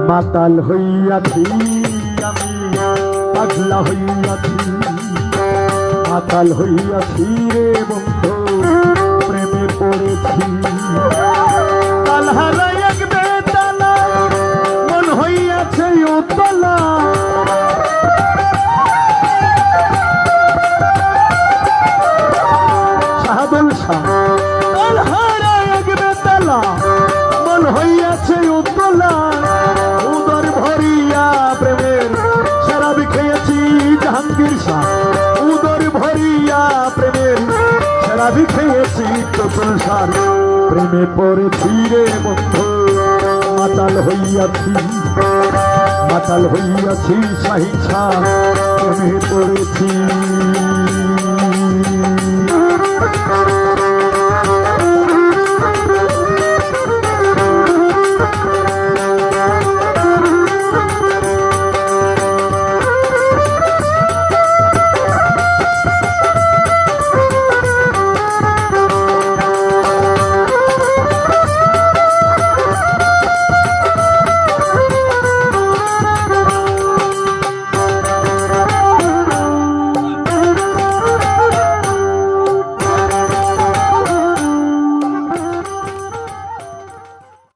মাতাল হইয়াছি আমি, পাগলা হইয়াছি, মাতাল হইয়াছি রে বন্ধু, প্রেমে পড়েছি। তাল হারাই এক বেতালা, মন হইয়াছে উতলা, সাহাবুল শাহ। তাল হারাই এক বেতালা, মন হইয়াছে উতলা, উদর ভরিয়া প্রেমের শরাব খেয়েছি জাহাঙ্গীর শাহ, উদর ভরিয়া প্রেমের শরাব খেয়েছি চতুল শাহ। প্রেমে পড়েছি রে বন্ধু, মাতাল হইয়াছি, মাতাল হইয়াছি শাহিন শাহ, প্রেমে পড়েছি।